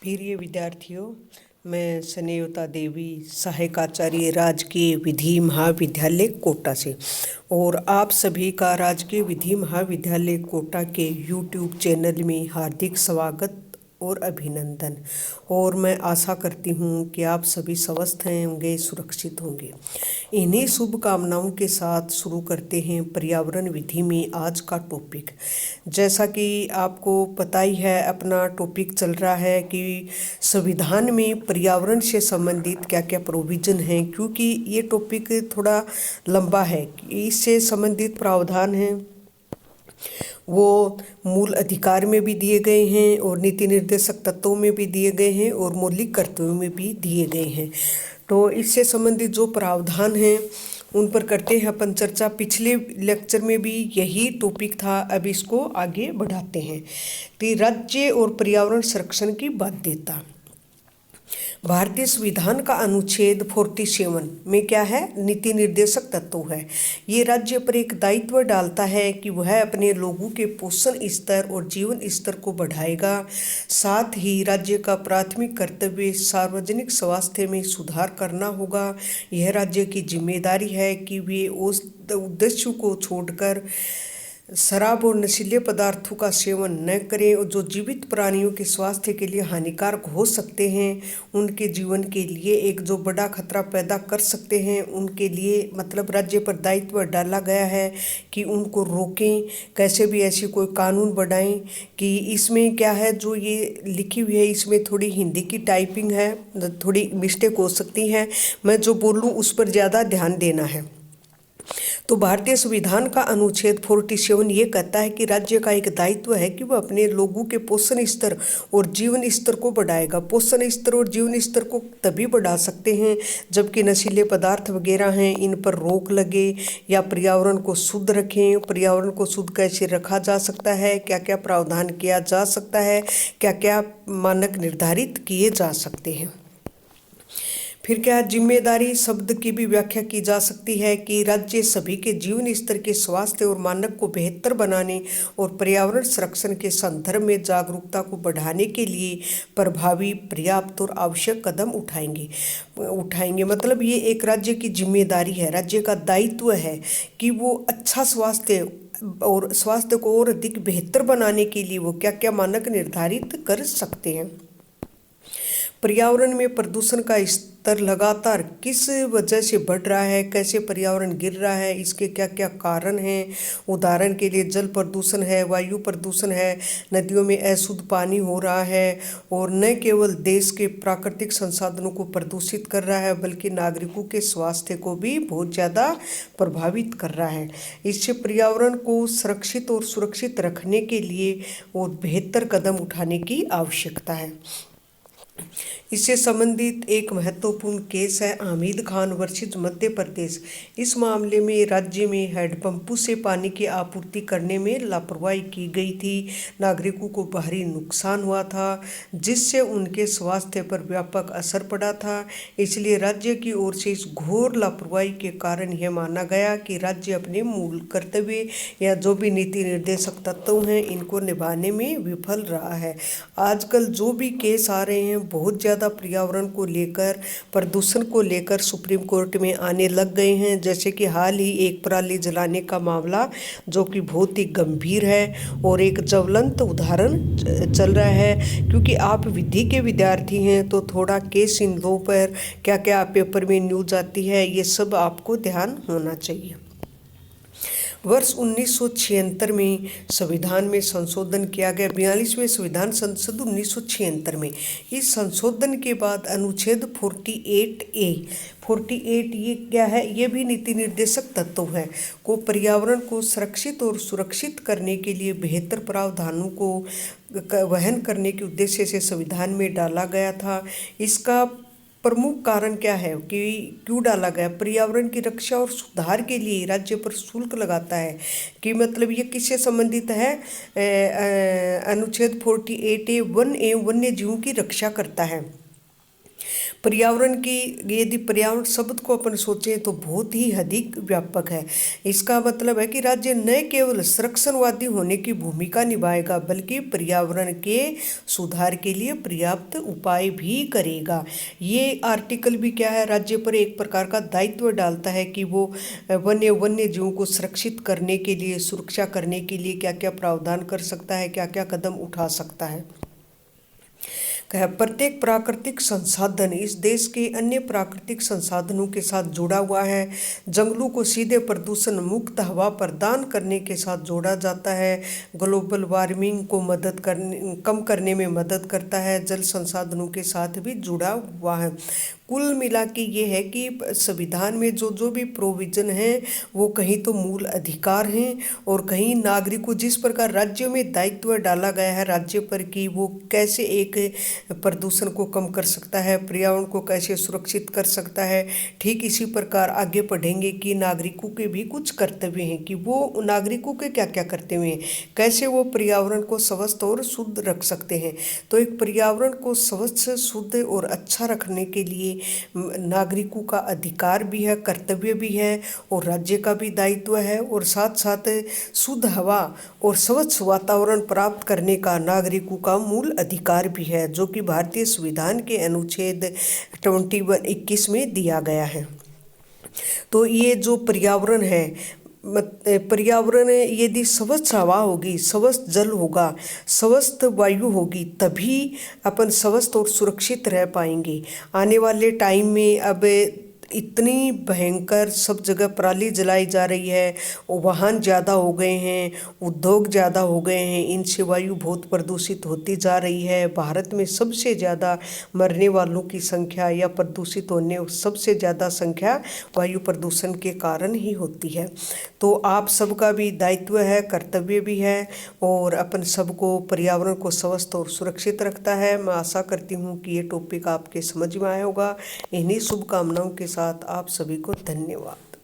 प्रिय विद्यार्थियों, मैं स्नेहलता देवी, सहायकाचार्य राजकीय विधि महाविद्यालय कोटा से और आप सभी का राजकीय विधि महाविद्यालय कोटा के यूट्यूब चैनल में हार्दिक स्वागत और अभिनंदन। और मैं आशा करती हूँ कि आप सभी स्वस्थ होंगे, सुरक्षित होंगे। इन्हीं शुभकामनाओं के साथ शुरू करते हैं पर्यावरण विधि में आज का टॉपिक। जैसा कि आपको पता ही है, अपना टॉपिक चल रहा है कि संविधान में पर्यावरण से संबंधित क्या क्या प्रोविज़न हैं, क्योंकि ये टॉपिक थोड़ा लंबा है। इससे संबंधित प्रावधान हैं वो मूल अधिकार में भी दिए गए हैं और नीति निर्देशक तत्वों में भी दिए गए हैं और मौलिक कर्तव्यों में भी दिए गए हैं। तो इससे संबंधित जो प्रावधान हैं उन पर करते हैं अपन चर्चा। पिछले लेक्चर में भी यही टॉपिक था, अब इसको आगे बढ़ाते हैं। कि राज्य और पर्यावरण संरक्षण की बाध्यता। भारतीय संविधान का अनुच्छेद 47 में क्या है, नीति निर्देशक तत्व है। ये राज्य पर एक दायित्व डालता है कि वह अपने लोगों के पोषण स्तर और जीवन स्तर को बढ़ाएगा। साथ ही राज्य का प्राथमिक कर्तव्य सार्वजनिक स्वास्थ्य में सुधार करना होगा। यह राज्य की जिम्मेदारी है कि वे उस उद्देश्य को छोड़कर शराब और नशीले पदार्थों का सेवन न करें और जो जीवित प्राणियों के स्वास्थ्य के लिए हानिकारक हो सकते हैं, उनके जीवन के लिए एक जो बड़ा खतरा पैदा कर सकते हैं, उनके लिए मतलब राज्य पर दायित्व डाला गया है कि उनको रोकें। कैसे भी ऐसी कोई कानून बनाएं कि इसमें क्या है, जो ये लिखी हुई है इसमें थोड़ी हिंदी की टाइपिंग है, थोड़ी मिस्टेक हो सकती है। मैं जो बोलूँ उस पर ज़्यादा ध्यान देना है। तो भारतीय संविधान का अनुच्छेद 47 ये कहता है कि राज्य का एक दायित्व है कि वह अपने लोगों के पोषण स्तर और जीवन स्तर को बढ़ाएगा। पोषण स्तर और जीवन स्तर को तभी बढ़ा सकते हैं जबकि नशीले पदार्थ वगैरह हैं इन पर रोक लगे या पर्यावरण को शुद्ध रखें। पर्यावरण को शुद्ध कैसे रखा जा सकता है, क्या क्या प्रावधान किया जा सकता है, क्या क्या मानक निर्धारित किए जा सकते हैं। फिर क्या, जिम्मेदारी शब्द की भी व्याख्या की जा सकती है कि राज्य सभी के जीवन स्तर के स्वास्थ्य और मानक को बेहतर बनाने और पर्यावरण संरक्षण के संदर्भ में जागरूकता को बढ़ाने के लिए प्रभावी, पर्याप्त और आवश्यक कदम उठाएंगे। मतलब ये एक राज्य की जिम्मेदारी है, राज्य का दायित्व है कि वो अच्छा स्वास्थ्य और स्वास्थ्य को और अधिक बेहतर बनाने के लिए वो क्या क्या मानक निर्धारित कर सकते हैं। पर्यावरण में प्रदूषण का स्तर लगातार किस वजह से बढ़ रहा है, कैसे पर्यावरण गिर रहा है, इसके क्या क्या कारण हैं। उदाहरण के लिए जल प्रदूषण है, वायु प्रदूषण है, नदियों में अशुद्ध पानी हो रहा है और न केवल देश के प्राकृतिक संसाधनों को प्रदूषित कर रहा है बल्कि नागरिकों के स्वास्थ्य को भी बहुत ज़्यादा प्रभावित कर रहा है। इससे पर्यावरण को संरक्षित और सुरक्षित रखने के लिए और बेहतर कदम उठाने की आवश्यकता है। इससे संबंधित एक महत्वपूर्ण केस है हामिद खान वर्सेस मध्य प्रदेश। इस मामले में राज्य में हैंडपंपों से पानी की आपूर्ति करने में लापरवाही की गई थी। नागरिकों को भारी नुकसान हुआ था जिससे उनके स्वास्थ्य पर व्यापक असर पड़ा था। इसलिए राज्य की ओर से इस घोर लापरवाही के कारण यह माना गया कि राज्य अपने मूल कर्तव्य या जो भी नीति निर्देशक तत्व हैं इनको निभाने में विफल रहा है। आजकल जो भी केस आ रहे हैं बहुत ज़्यादा पर्यावरण को लेकर, प्रदूषण को लेकर सुप्रीम कोर्ट में आने लग गए हैं। जैसे कि हाल ही एक पराली जलाने का मामला जो कि बहुत ही गंभीर है और एक ज्वलंत उदाहरण चल रहा है। क्योंकि आप विधि के विद्यार्थी हैं तो थोड़ा केस इन लॉ पर क्या क्या पेपर में न्यूज़ आती है ये सब आपको ध्यान होना चाहिए। वर्ष 1976 में संविधान में संशोधन किया गया, 42वें संविधान संशोधन 1976 में। इस संशोधन के बाद अनुच्छेद 48 ये क्या है, ये भी नीति निर्देशक तत्व है को पर्यावरण को संरक्षित और सुरक्षित करने के लिए बेहतर प्रावधानों को वहन करने के उद्देश्य से संविधान में डाला गया था। इसका प्रमुख कारण क्या है कि क्यों डाला गया, पर्यावरण की रक्षा और सुधार के लिए राज्य पर शुल्क लगाता है। कि मतलब ये किससे संबंधित है, अनुच्छेद 48A 1A वन्य जीवों की रक्षा करता है। पर्यावरण की, यदि पर्यावरण शब्द को अपन सोचें तो बहुत ही अधिक व्यापक है। इसका मतलब है कि राज्य न केवल संरक्षणवादी होने की भूमिका निभाएगा बल्कि पर्यावरण के सुधार के लिए पर्याप्त उपाय भी करेगा। ये आर्टिकल भी क्या है, राज्य पर एक प्रकार का दायित्व डालता है कि वो वन्य जीवों को सुरक्षित करने के लिए, सुरक्षा करने के लिए क्या क्या प्रावधान कर सकता है, क्या क्या कदम उठा सकता है। प्रत्येक प्राकृतिक संसाधन इस देश के अन्य प्राकृतिक संसाधनों के साथ जुड़ा हुआ है। जंगलों को सीधे प्रदूषण मुक्त हवा प्रदान करने के साथ जोड़ा जाता है। ग्लोबल वार्मिंग को कम करने में मदद करता है। जल संसाधनों के साथ भी जुड़ा हुआ है। कुल मिला के ये है कि संविधान में जो जो भी प्रोविजन है वो कहीं तो मूल अधिकार हैं और कहीं नागरिक को, जिस प्रकार राज्यों में दायित्व डाला गया है राज्य पर कि वो कैसे एक प्रदूषण को कम कर सकता है, पर्यावरण को कैसे सुरक्षित कर सकता है, ठीक इसी प्रकार आगे पढ़ेंगे कि नागरिकों के भी कुछ कर्तव्य हैं कि वो नागरिकों के क्या क्या कर्तव्य हैं, कैसे वो पर्यावरण को स्वस्थ और शुद्ध रख सकते हैं। तो एक पर्यावरण को स्वच्छ, शुद्ध और अच्छा रखने के लिए नागरिकों का अधिकार भी है, कर्तव्य भी है और राज्य का भी दायित्व है और साथ साथ शुद्ध हवा और स्वच्छ वातावरण प्राप्त करने का नागरिकों का मूल अधिकार भी है, जो कि भारतीय संविधान के अनुच्छेद 21 में दिया गया है। तो ये जो पर्यावरण है, पर्यावरण यदि स्वच्छ हवा होगी, स्वस्थ जल होगा, स्वस्थ वायु होगी, तभी अपन स्वस्थ और सुरक्षित रह पाएंगे। आने वाले टाइम में अब इतनी भयंकर सब जगह पराली जलाई जा रही है, वाहन ज़्यादा हो गए हैं, उद्योग ज़्यादा हो गए हैं, इनसे वायु बहुत प्रदूषित होती जा रही है। भारत में सबसे ज़्यादा मरने वालों की संख्या या प्रदूषित होने सबसे ज़्यादा संख्या वायु प्रदूषण के कारण ही होती है। तो आप सबका भी दायित्व है, कर्तव्य भी है और अपन सबको पर्यावरण को स्वस्थ और सुरक्षित रखता है। मैं आशा करती हूँ कि ये टॉपिक आपके समझ में आया होगा। इन्हीं शुभकामनाओं के साथ आप सभी को धन्यवाद।